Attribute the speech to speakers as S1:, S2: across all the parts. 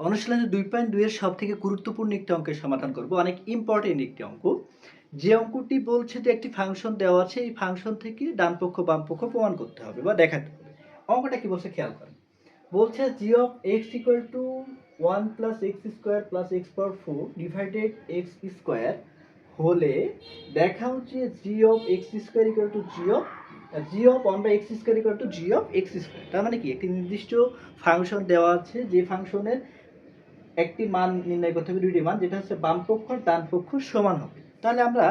S1: অনুশীলনী 2.2 এর সবথেকে গুরুত্বপূর্ণ একটি অঙ্কের সমাধান করব। অনেক ইম্পর্টেন্ট একটি অঙ্ক। যে অঙ্কটি বলছে যে একটি ফাংশন দেওয়া আছে, এই ফাংশন থেকে ডান পক্ষ বাম পক্ষ প্রমাণ করতে হবে বা দেখাতে হবে। অঙ্কটা কি বলছে খেয়াল করেন। বলছে g of x equal to 1 plus x square plus x power 4 divided x square হলে দেখাও যে g of x square equal to g of 1 by x square equal to g of x square। তার মানে কি একটি নির্দিষ্ট function দেওয়া আছে, যে ফাংশনের একটি মান নির্ণয় করতে হবে, দুইটি মান, যেটা হচ্ছে বাম পক্ষ ডান পক্ষ সমান হবে। তাহলে আমরা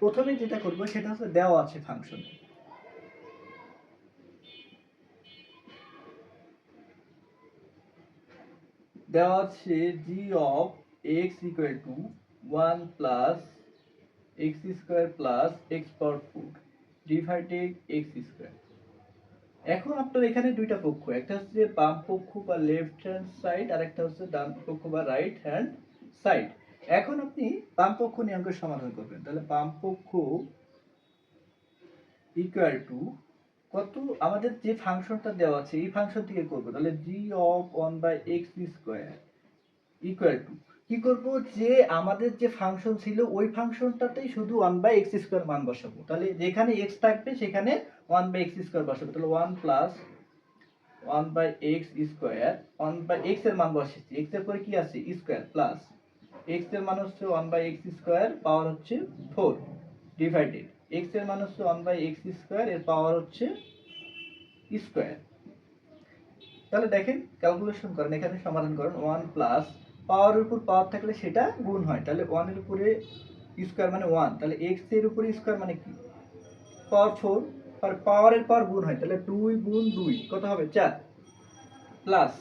S1: প্রথমে যেটা করব সেটা হচ্ছে দেওয়া আছে ফাংশন, দেওয়া আছে g of x equal to 1 plus x square plus x power 4 divided x square। এখন আপনার এখানে দুইটা পক্ষ, একটা হচ্ছে বাম পক্ষ বা লেফট হ্যান্ড সাইড, আর একটা হচ্ছে ডান পক্ষ বা রাইট হ্যান্ড সাইড। এখন আপনি বাম পক্ষ নিয়ে অঙ্কের সমাধান করবেন। তাহলে বাম পক্ষ ইকুয়াল টু কত, আমাদের যে ফাংশনটা দেওয়া আছে এই ফাংশন থেকে করব। তাহলে g of 1 by x square equal to কি করব, যে আমাদের যে ফাংশন ছিল ওই ফাংশনটাতেই শুধু 1 by x স্কয়ার মান বসাবো। তাহলে যেখানে x থাকবে সেখানে 1 by x স্কয়ার বসাবো। তাহলে 1 plus 1 by x square, 1 by x এর মান বসেছি, x এর পরে কি আছে স্কয়ার, প্লাস x এর মান হচ্ছে 1 by x স্কয়ার পাওয়ার হচ্ছে 4 ডিভাইডেড x এর মান হচ্ছে 1 by x স্কয়ার এর পাওয়ার হচ্ছে স্কয়ার। তাহলে দেখেন ক্যালকুলেশন করেন, এখানে সমাধান করেন। 1 প্লাস পাওয়ারের উপর পাওয়ার থাকলে সেটা গুণ হয়, তাহলে 1 এর উপরে স্কয়ার মানে 1, তাহলে x এর উপরে স্কয়ার মানে কি পাওয়ার 4, আর পাওয়ারের পাওয়ার গুণ হয়, তাহলে 2 গুণ 2 কত হবে 4, প্লাস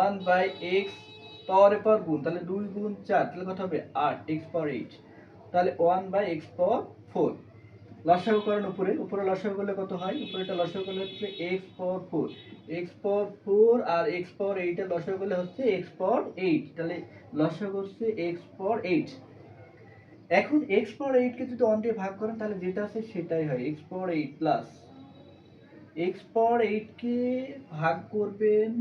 S1: 1 বাই x পাওয়ারের পাওয়ার গুণ, তাহলে 2 গুণ 4 তাহলে কত হবে 8 x পাওয়ার 8, তাহলে 1 বাই x পাওয়ার 4। লসাগু করেন, উপরে লসাগু করলে কত হয়, উপরেটা লসাগু করলে হচ্ছে x পাওয়ার 4, x পাওয়ার 4 আর x পাওয়ার 8 এর লসাগু করলে হচ্ছে x পাওয়ার 8, তাহলে লসাগু হচ্ছে x পাওয়ার 8। এখন x পাওয়ার 8 কে যদি 1 দিয়ে ভাগ করেন তাহলে যেটা আছে সেটাই হয়, x power 8 plus x power 8 কে ভাগ করবেন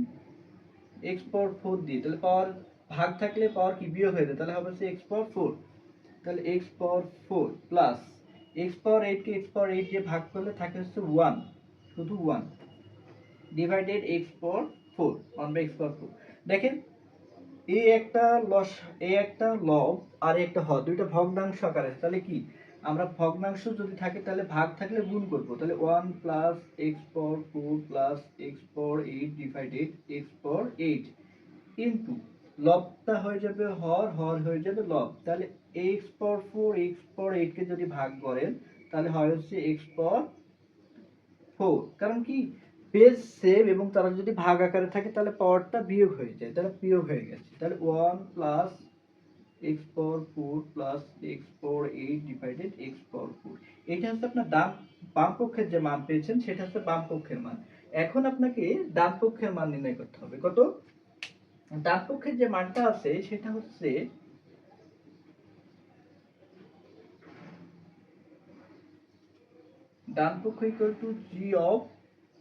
S1: x পাওয়ার 4 দিয়ে, তাহলে পাওয়ার ভাগ থাকলে পাওয়ার কি বিয়োগ হয়ে যায়, তাহলে হবে হচ্ছে x পাওয়ার 4, তাহলে x power 4 plus x power 8 কে x পাওয়ার 8 দিয়ে ভাগ করলে থাকে হচ্ছে 1, শুধু 1 divided x power 4, 1 by x power 4। দেখেন এই একটা লব আর একটা হর, দুইটা ভগ্নাংশ আকারে আছে, তাহলে কি আমরা ভগ্নাংশ যদি থাকে তাহলে ভাগ থাকলে গুণ করব, তাহলে 1 plus x power 4 plus x power 8 divided x power 8 into লবটা হয়ে যাবে হর, হর হয়ে যাবে লব, তাহলে x পাওয়ার 4 x পাওয়ার 8 কে যদি ভাগ করেন তাহলে হয় হচ্ছে x পাওয়ার 4, কারণ কি বেস সেম এবং তারা যদি ভাগ আকারে থাকে তাহলে পাওয়ারটা বিয়োগ হয়ে যায়, তাহলে বিয়োগ হয়ে গেছে, তাহলে 1 plus x power 4 plus x power 8 divided x power 4। এটা হচ্ছে আপনার বাম পক্ষের যে মান পেয়েছেন সেটা হচ্ছে বাম পক্ষের মান। এখন আপনাকে ডান পক্ষের মান নির্ণয় করতে হবে। কত, ডান পক্ষের যে মানটা আছে সেটা হচ্ছে ডান পক্ষ equal to g of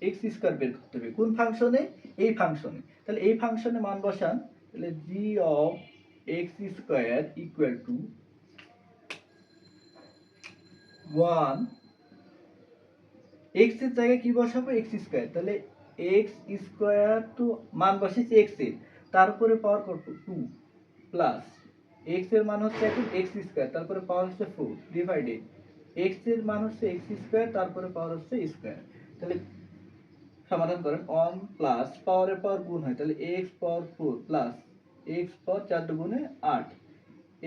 S1: x square বের করতে হবে। কোন ফাংশনে, এই ফাংশনে। তাহলে এই ফাংশনে মান বসান, তাহলে g of x square equal to 1, x এর জায়গায় কি বসাবো x স্কয়ার, তাহলে x স্কয়ার টু মান বসেছি x এর, তারপরে পাওয়ার কত 2 প্লাস x এর মান হচ্ছে এখন x স্কয়ার, তারপরে পাওয়ার হচ্ছে 4 ডিভাইডেড x এর মান হচ্ছে x স্কয়ার, তারপরে পাওয়ার হচ্ছে স্কয়ার। তাহলে সমাধান করেন, 1 প্লাস পাওয়ারের পাওয়ার গুণ হয়, তাহলে x power 4 plus x power 4 দুগুণে 8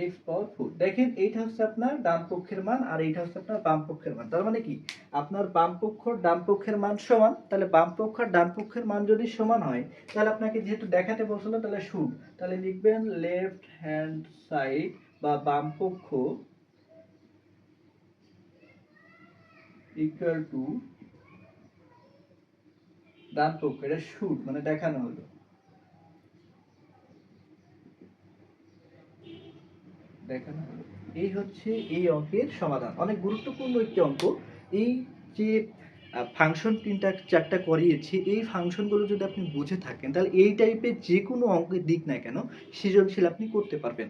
S1: x পাওয়ার 4। দেখেন এইটা হচ্ছে আপনার ডান পক্ষের মান আর এইটা হচ্ছে আপনার বাম পক্ষের মান। তার মানে কি আপনার বাম পক্ষ ডান পক্ষের মান সমান, তাহলে বাম পক্ষ আর ডান পক্ষের মান যদি সমান হয় তাহলে আপনাকে যেহেতু দেখাতে বলছিল তাহলে শুড, তাহলে লিখবেন লেফট হ্যান্ড সাইড বা বাম পক্ষ ইকুয়াল টু ডান পক্ষ, এটা শুড মানে দেখানো হলো। দেখানো হলো, এই হচ্ছে এই অঙ্কের সমাধান। অনেক গুরুত্বপূর্ণ একটি অঙ্ক। এই যে ফাংশন ৩টা ৪টা করিয়েছি, এই ফাংশনগুলো যদি আপনি বুঝে থাকেন তাহলে এই টাইপের যেকোনো অঙ্কের দিক না কেন সৃজনশীল আপনি করতে পারবেন।